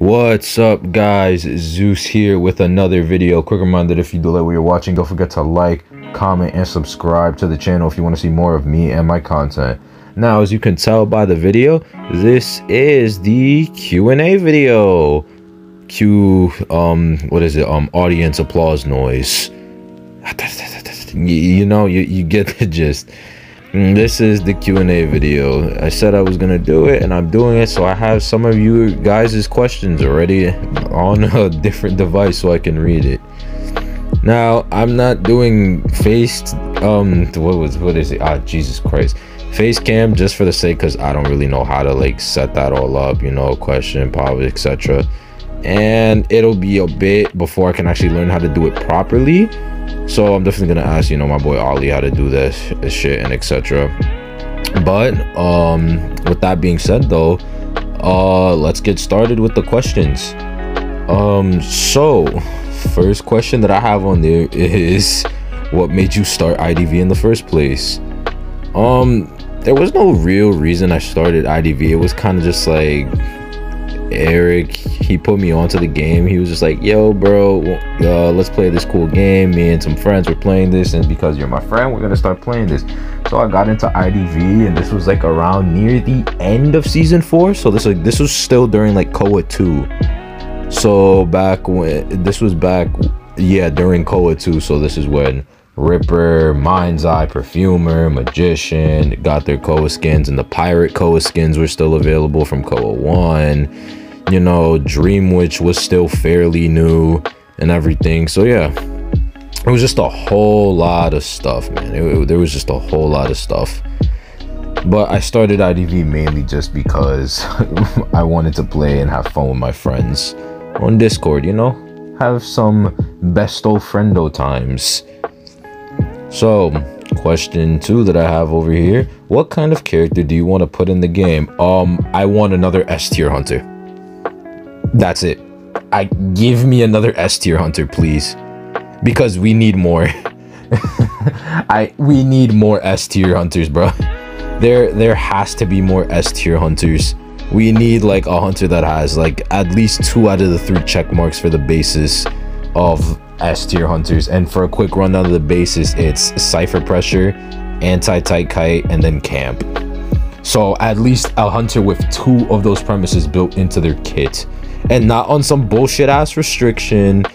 What's up, guys? Zeus here with another video. Quick reminder, if you do like what you're watching, don't forget to like, comment, and subscribe to the channel if you want to see more of me and my content. Now, as you can tell by the video, this is the Q&A video. What is it? Audience applause noise. You get the gist. This is the Q&A video. I said I was gonna do it, and I'm doing it, so I have some of you guys' questions already on a different device so I can read it. Now, I'm not doing what is it? Jesus Christ. Face cam just for the sake, because I don't really know how to like set that all up, question, pop, etc. And it'll be a bit before I can actually learn how to do it properly. So I'm definitely gonna ask, my boy Ollie how to do this shit and etc. But with that being said, though, let's get started with the questions. So first question that I have on there is, what made you start IDV in the first place? There was no real reason I started IDV. It was kind of just like Eric, he put me onto the game. He was just like, yo bro, let's play this cool game. Me and some friends were playing this, and because you're my friend, we're gonna start playing this. So I got into IDV, and this was like around near the end of season 4. So this was still during like Koa 2. So during Koa 2. So this is when Ripper, Mind's Eye, Perfumer, Magician got their Koa skins, and the pirate Koa skins were still available from Koa 1. Dream Witch was still fairly new and everything. So yeah, it was just a whole lot of stuff, man. There was just a whole lot of stuff. But I started IDV mainly just because I wanted to play and have fun with my friends on Discord, have some besto friendo times. So question 2 that I have over here, what kind of character do you want to put in the game? I want another S tier hunter. That's it. Give me another S tier hunter, please, because we need more. We need more S tier hunters, bro. There has to be more S tier hunters. We need like a hunter that has like at least 2 out of the 3 check marks for the basis of S tier hunters. And for a quick rundown of the basis, it's Cypher Pressure, Anti-Tight Kite, and then Camp. So at least a hunter with 2 of those premises built into their kit, and not on some bullshit ass restriction,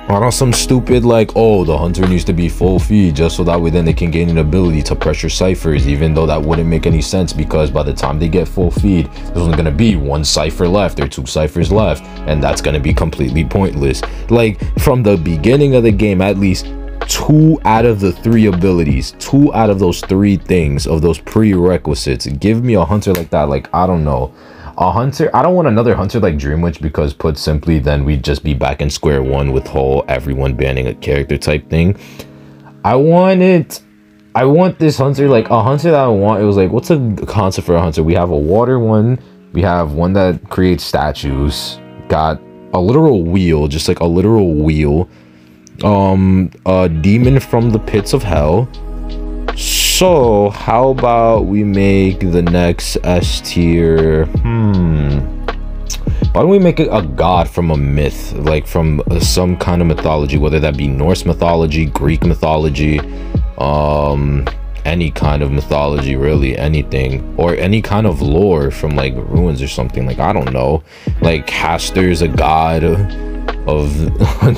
or on some stupid like, oh, the hunter needs to be full feed just so that way then they can gain an ability to pressure ciphers, even though that wouldn't make any sense, because by the time they get full feed, there's only going to be 1 cipher left or 2 ciphers left, and that's going to be completely pointless. Like, from the beginning of the game, at least 2 out of the 3 abilities, 2 out of those 3 things, of those prerequisites, give me a hunter like that. Like, I don't know, a hunter. I don't want another hunter like Dream Witch, because put simply, then we'd just be back in square one with whole everyone banning a character type thing. I want this hunter, like a hunter that I want. It was like, what's a concept for a hunter? We have a water one, we have one that creates statues, got a literal wheel, just like a literal wheel, a demon from the pits of hell. So how about we make the next S tier, why don't we make it a god from a myth, like from some kind of mythology, whether that be Norse mythology, Greek mythology, any kind of mythology, really, anything, or any kind of lore from like ruins or something. Like, I don't know, like Castor's a god of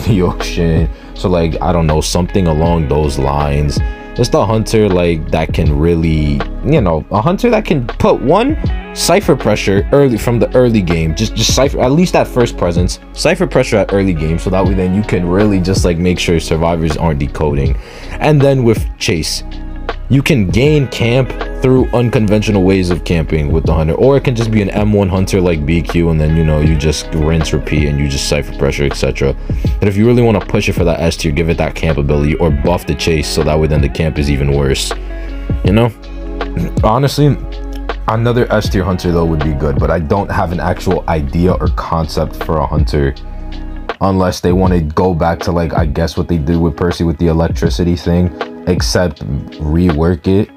the ocean, so like, I don't know, something along those lines. Just a hunter like that can really, a hunter that can put 1 cipher pressure early from the early game, just cipher, at least at first presence, cipher pressure at early game, so that way then you can really just like make sure survivors aren't decoding. And then with chase, you can gain camp through unconventional ways of camping with the hunter, or it can just be an M1 hunter like BQ, and then you just rinse, repeat, and you just cipher pressure, etc. But if you really want to push it for that S tier, give it that camp ability, or buff the chase, so that way then the camp is even worse. Honestly, another S tier hunter though would be good, but I don't have an actual idea or concept for a hunter, unless they want to go back to like, I guess what they did with Percy with the electricity thing, except rework it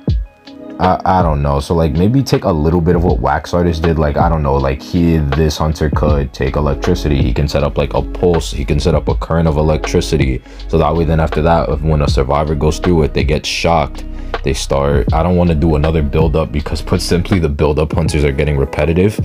I don't know. So like maybe take a little bit of what Wax Artist did. Like, I don't know, like this hunter could take electricity. He can set up like a pulse. He can set up a current of electricity. So that way then after that, when a survivor goes through it, they get shocked. They start, I don't want to do another build up because put simply the build up hunters are getting repetitive.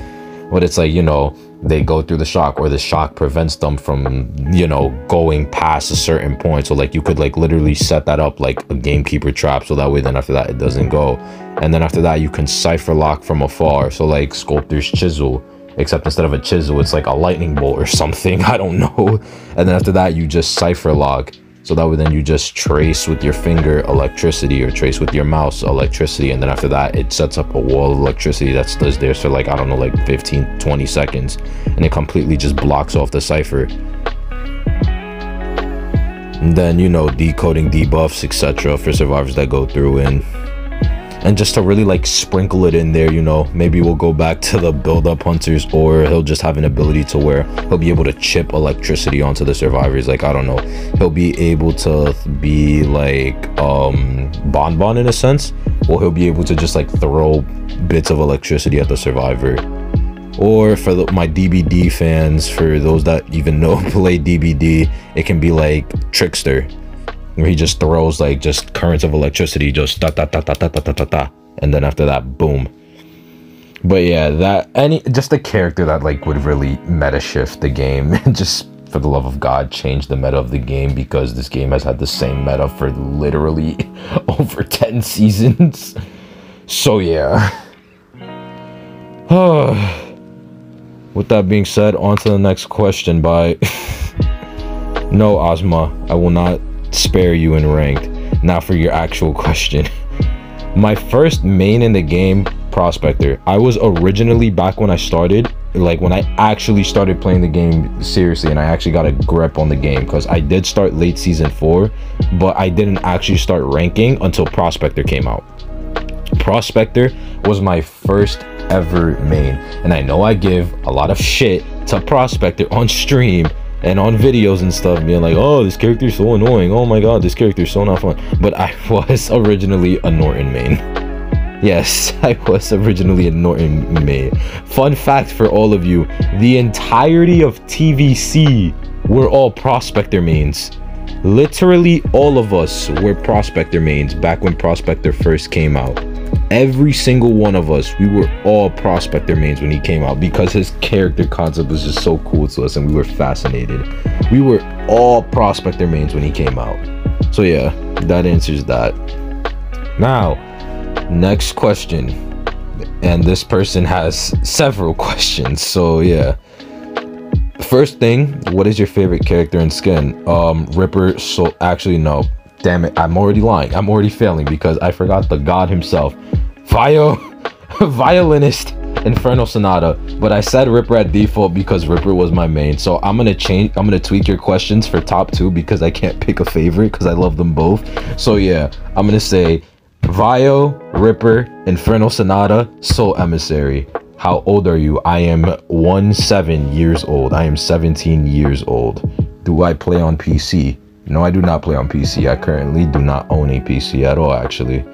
But it's like, you know, they go through the shock, or the shock prevents them from, you know, going past a certain point. So like you could like literally set that up like a gamekeeper trap, so that way then after that it doesn't go. And then after that you can cipher lock from afar. So like Sculptor's Chisel, except instead of a chisel it's like a lightning bolt or something, I don't know. And then after that you just cipher lock. So that way then you just trace with your finger electricity, or trace with your mouse electricity, and then after that it sets up a wall of electricity that stays there for like, I don't know, like 15-20 seconds, and it completely just blocks off the cipher. And then, you know, decoding debuffs, etc. for survivors that go through, and just to really like sprinkle it in there, you know, maybe we'll go back to the build-up hunters, or he'll just have an ability to where he'll be able to chip electricity onto the survivors. Like, I don't know, he'll be able to be like Bonbon in a sense, or he'll be able to just like throw bits of electricity at the survivor. Or for my DBD fans, for those that even know play DBD, it can be like Trickster, where he just throws like just currents of electricity, just da da da da da da da da da, and then after that, boom. But yeah, just a character that like would really meta shift the game, just for the love of God, change the meta of the game, because this game has had the same meta for literally over 10 seasons. So yeah. With that being said, on to the next question by No, Ozma, I will not spare you in ranked. Now for your actual question. My first main in the game, Prospector. I was originally, back when I started, like when I actually started playing the game seriously and I actually got a grip on the game, because I did start late season 4, but I didn't actually start ranking until Prospector came out. Prospector was my first ever main, and I know I give a lot of shit to Prospector on stream and on videos and stuff, being like, oh, this character is so annoying, oh my god, this character is so not fun. But I was originally a Norton main. Yes, I was originally a Norton main. Fun fact for all of you, the entirety of TVC were all Prospector mains. Literally all of us were Prospector mains back when Prospector first came out. Every single one of us, we were all Prospector mains when he came out, because his character concept was just so cool to us and we were fascinated. We were all Prospector mains when he came out. So yeah, that answers that. Now, next question. And this person has several questions, so yeah. First thing, what is your favorite character and skin? Ripper, so actually no. Damn it, I'm already lying. I'm already failing because I forgot the god himself. Violinist Infernal Sonata. But I said Ripper at default because Ripper was my main. So I'm gonna tweak your questions for top 2 because I can't pick a favorite because I love them both. So yeah, I'm gonna say Vio, Ripper, Infernal Sonata, Soul Emissary. How old are you? I am 17 years old. I am 17 years old. Do I play on PC? No, I do not play on PC. I currently do not own a PC at all, actually.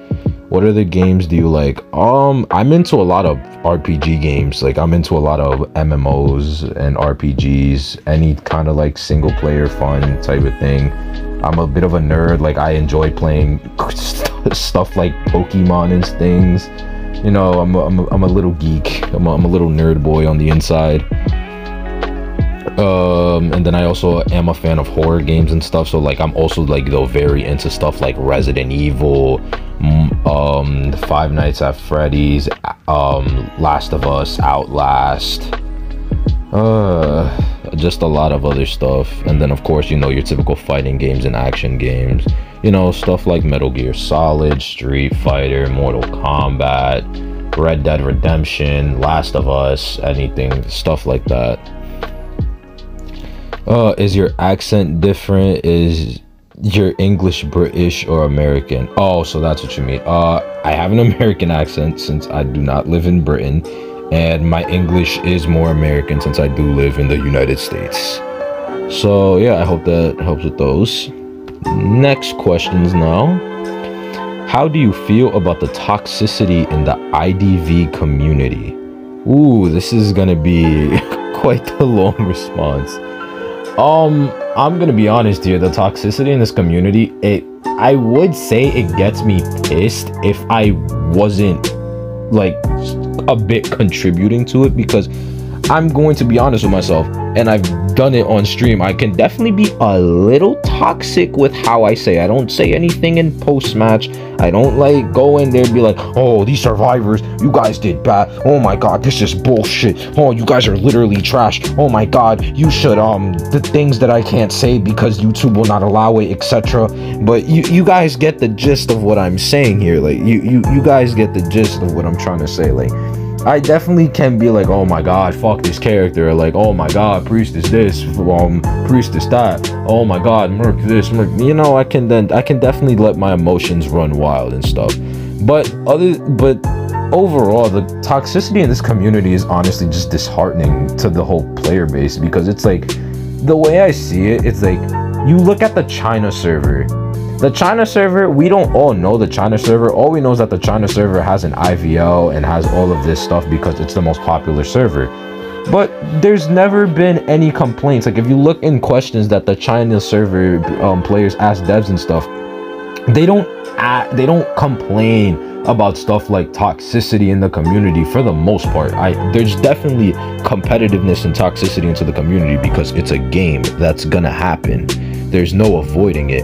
What other games do you like? I'm into a lot of RPG games. Like, I'm into a lot of MMOs and RPGs, any kind of like single player fun type of thing. I'm a bit of a nerd. Like, I enjoy playing stuff like Pokemon and things. You know, I'm a little geek. I'm a little nerd boy on the inside. And then I also am a fan of horror games and stuff, so like I'm also like though very into stuff like Resident Evil, Five Nights at Freddy's, Last of Us, Outlast, just a lot of other stuff. And then of course, you know, your typical fighting games and action games, you know, stuff like Metal Gear Solid, Street Fighter, Mortal Kombat, Red Dead Redemption, Last of Us, anything, stuff like that. Is your accent different? Is your English British or American? Oh, so that's what you mean. I have an American accent since I do not live in Britain, and my English is more American since I do live in the United States. So yeah, I hope that helps with those. Next questions now. How do you feel about the toxicity in the IDV community? Ooh, this is gonna be quite the long response. I'm gonna be honest here. The toxicity in this community, I would say it gets me pissed if I wasn't like a bit contributing to it, because I'm going to be honest with myself, and I've done it on stream. I can definitely be a little toxic with how I say. I don't say anything in post-match. I don't like go in there and be like, oh, these survivors, you guys did bad. Oh my god, this is bullshit. Oh, you guys are literally trash. Oh my god, you should the things that I can't say because YouTube will not allow it, etc. But you guys get the gist of what I'm saying here. Like you guys get the gist of what I'm trying to say. Like, I definitely can be like, oh my god, fuck this character, or like, oh my god, Priest is this, Priest is that, oh my god, Merc this, Merc, you know, I can definitely let my emotions run wild and stuff. But overall, the toxicity in this community is honestly just disheartening to the whole player base, because it's like, the way I see it, it's like, you look at the China server. The China server, we don't all know the China server. All we know is that the China server has an IVL and has all of this stuff because it's the most popular server. But there's never been any complaints. Like, if you look in questions that the China server players ask devs and stuff, they don't complain about stuff like toxicity in the community for the most part. There's definitely competitiveness and toxicity into the community because it's a game that's gonna happen. There's no avoiding it.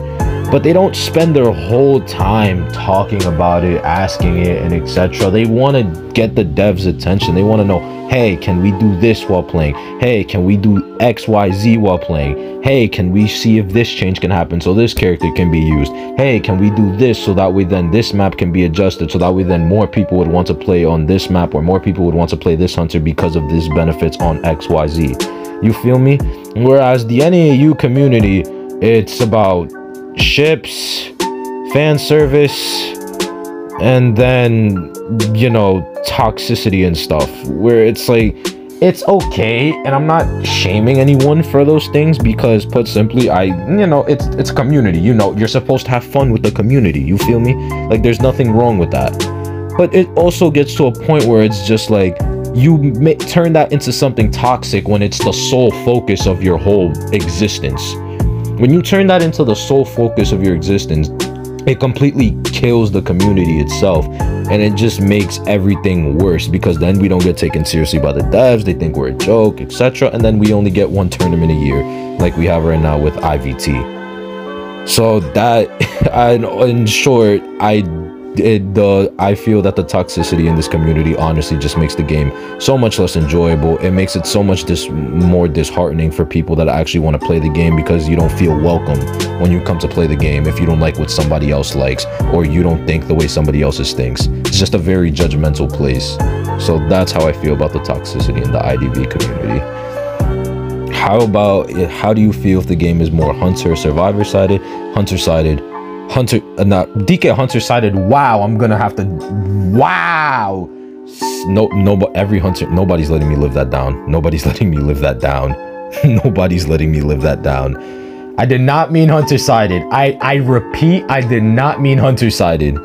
But they don't spend their whole time talking about it, asking it, and etc. They want to get the devs' attention. They want to know, hey, can we do this while playing? Hey, can we do X, Y, Z while playing? Hey, can we see if this change can happen so this character can be used? Hey, can we do this so that way then this map can be adjusted, so that way then more people would want to play on this map, or more people would want to play this hunter because of these benefits on X, Y, Z. You feel me? Whereas the NAU community, it's about ships, fan service, and then, you know, toxicity and stuff, where it's like, it's okay, and I'm not shaming anyone for those things, because put simply, you know, it's a community, you know, you're supposed to have fun with the community, you feel me? Like, there's nothing wrong with that. But it also gets to a point where it's just like, you may turn that into something toxic when it's the sole focus of your whole existence. When you turn that into the sole focus of your existence, it completely kills the community itself, and it just makes everything worse, because then we don't get taken seriously by the devs. They think we're a joke, etc. And then we only get one tournament a year, like we have right now with IVT. So that, in short, I feel that the toxicity in this community honestly just makes the game so much less enjoyable. It makes it so much more disheartening for people that actually want to play the game, because you don't feel welcome when you come to play the game if you don't like what somebody else likes, or you don't think the way somebody else thinks. It's just a very judgmental place. So that's how I feel about the toxicity in the IDV community. How do you feel if the game is more hunter or survivor sided? Hunter sided. Not DK Hunter sided. Wow, I'm gonna have to, wow, no, every hunter, nobody's letting me live that down. Nobody's letting me live that down. Nobody's letting me live that down. I did not mean hunter sided. I repeat, I did not mean hunter sided.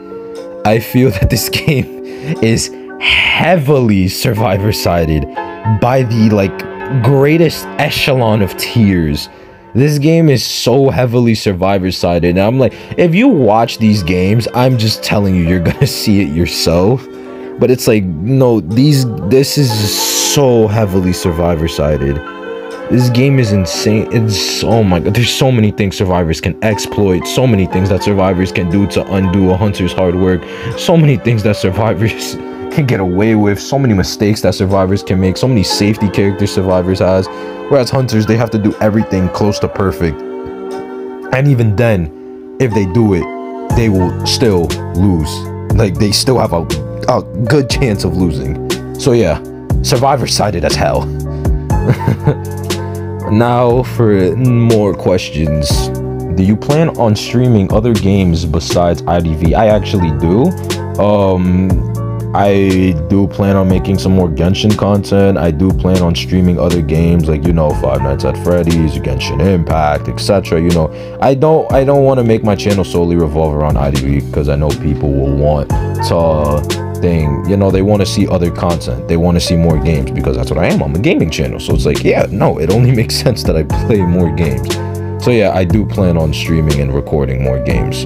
I feel that this game is heavily survivor sided by the like greatest echelon of tiers. This game is so heavily survivor-sided, and I'm like, if you watch these games, I'm just telling you, you're gonna see it yourself. But it's like, no, this is so heavily survivor-sided. This game is insane. It's, oh my god, there's so many things survivors can exploit, so many things that survivors can do to undo a hunter's hard work, so many things that survivors can get away with, so many mistakes that survivors can make, so many safety characters survivors has, whereas hunters, they have to do everything close to perfect, and even then, if they do it, they will still lose. Like, they still have a good chance of losing. So yeah, survivor sided as hell. Now for more questions. Do you plan on streaming other games besides IDV? I actually do. I do plan on making some more Genshin content. I do plan on streaming other games like, you know, Five Nights at Freddy's, Genshin Impact, etc. You know, I don't want to make my channel solely revolve around IDV, because I know people will want to you know, they want to see other content, they want to see more games, because that's what I am. I'm a gaming channel, so it's like, yeah, no, it only makes sense that I play more games. So yeah, I do plan on streaming and recording more games.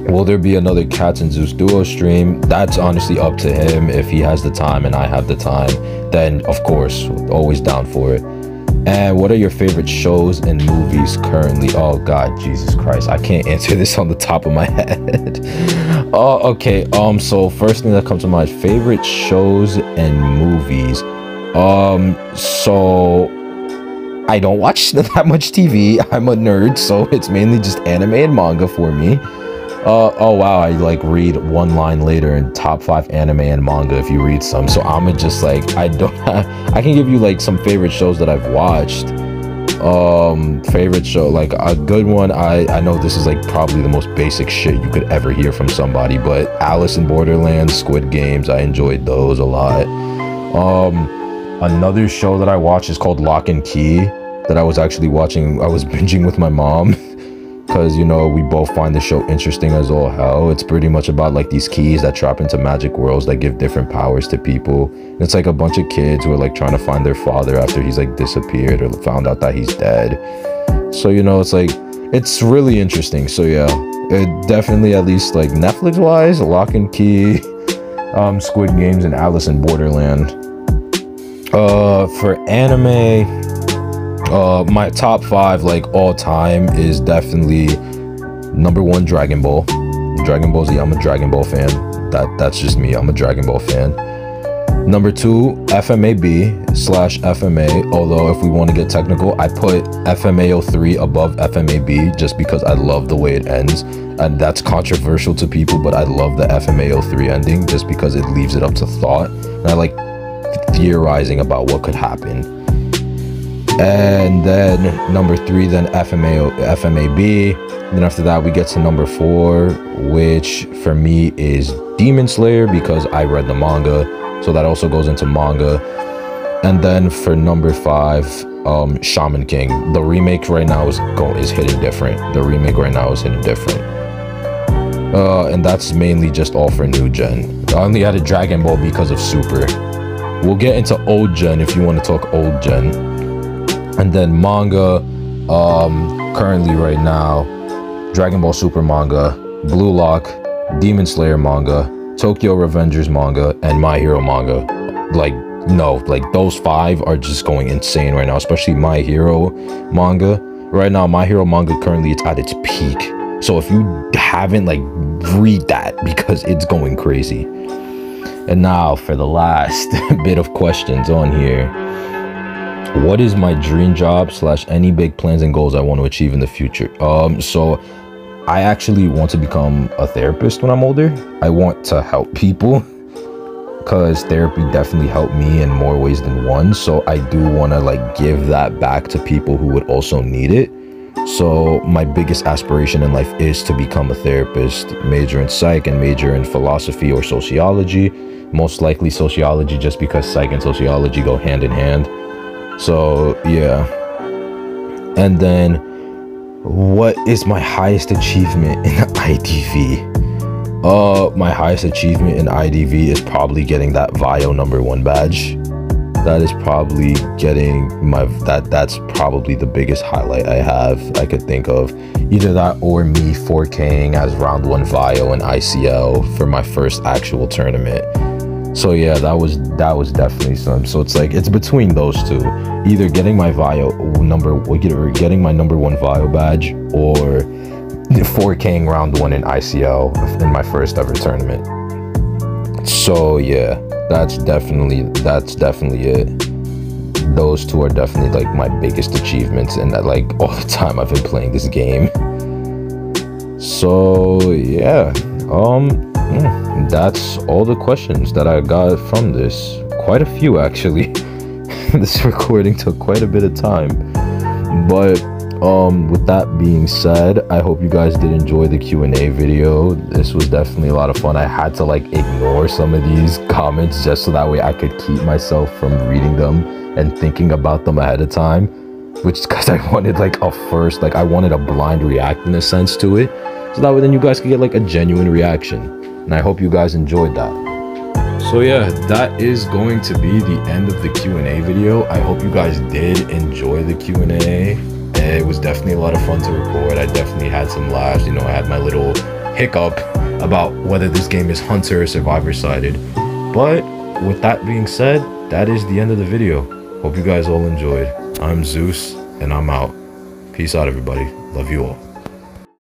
Will there be another Cats and Zeus duo stream? That's honestly up to him. If he has the time and I have the time, then of course, always down for it. And what are your favorite shows and movies currently? Oh God, Jesus Christ, I can't answer this on the top of my head. Okay, so first thing that comes to mind, favorite shows and movies. So I don't watch that much TV. I'm a nerd, so it's mainly just anime and manga for me. Oh wow, I like read one line later in top 5 anime and manga if you read some. So I'm just like, I can give you like some favorite shows that I've watched. Favorite show, like a good one, I know this is like probably the most basic shit you could ever hear from somebody, but Alice in Borderland, Squid Games, I enjoyed those a lot. Another show that I watched is called Lock and Key, that I was actually watching. I was binging with my mom, because, you know, we both find the show interesting as all hell. It's pretty much about like these keys that trap into magic worlds that give different powers to people. And it's like a bunch of kids who are like trying to find their father after he's like disappeared or found out that he's dead. So, you know, it's like, it's really interesting. So yeah, it definitely, at least like Netflix wise, Lock and Key, Squid Games, and Alice in Borderland. For anime, my top 5 like all time is definitely number 1, Dragon Ball. Dragon Ball Z, I'm a Dragon Ball fan. That's just me, I'm a Dragon Ball fan. Number 2, FMAB/FMA, although if we want to get technical, I put FMA03 above FMAB just because I love the way it ends, and that's controversial to people, but I love the FMA03 ending just because it leaves it up to thought, and I like theorizing about what could happen. And then number 3, then FMAB. Then after that, we get to number 4, which for me is Demon Slayer, because I read the manga, so that also goes into manga. And then for number 5, Shaman King. The remake right now is hitting different. The remake right now is hitting different. And that's mainly just all for new gen. I only added Dragon Ball because of Super. We'll get into old gen if you want to talk old gen. And then manga, currently right now, Dragon Ball Super manga, Blue Lock, Demon Slayer manga, Tokyo Revengers manga, and My Hero manga. Like, no, like those 5 are just going insane right now, especially My Hero manga. Right now, My Hero manga currently it's at its peak. So if you haven't, like, read that because it's going crazy. And now for the last bit of questions on here. What is my dream job / any big plans and goals I want to achieve in the future? So I actually want to become a therapist when I'm older. I want to help people, because therapy definitely helped me in more ways than one. So I do want to like give that back to people who would also need it. So my biggest aspiration in life is to become a therapist, major in psych and major in philosophy or sociology. Most likely sociology, just because psych and sociology go hand in hand. So yeah. And then what is my highest achievement in IDV? My highest achievement in IDV is probably getting that VIO #1 badge. That is probably getting that's probably the biggest highlight I could think of. Either that or me 4K'ing as round 1 VIO in ICL for my first actual tournament. So yeah, that was definitely some. So it's like, it's between those two, either getting my VIO getting my #1 VIO badge, or 4K'ing round 1 in ICL in my first ever tournament. So yeah, that's definitely it. Those two are definitely like my biggest achievements, and that like all the time I've been playing this game. So yeah, that's all the questions that I got from this. Quite a few actually. This recording took quite a bit of time, but With that being said, I hope you guys did enjoy the Q&A video. This was definitely a lot of fun. I had to like ignore some of these comments just so that way I could keep myself from reading them and thinking about them ahead of time, which is because I wanted like I wanted a blind react in a sense to it, so that way then you guys could get like a genuine reaction. And I hope you guys enjoyed that. So yeah, that is going to be the end of the Q&A video. I hope you guys did enjoy the Q&A. It was definitely a lot of fun to record. I definitely had some laughs. You know, I had my little hiccup about whether this game is Hunter or Survivor sided. But with that being said, that is the end of the video. Hope you guys all enjoyed. I'm Zeus, and I'm out. Peace out, everybody. Love you all.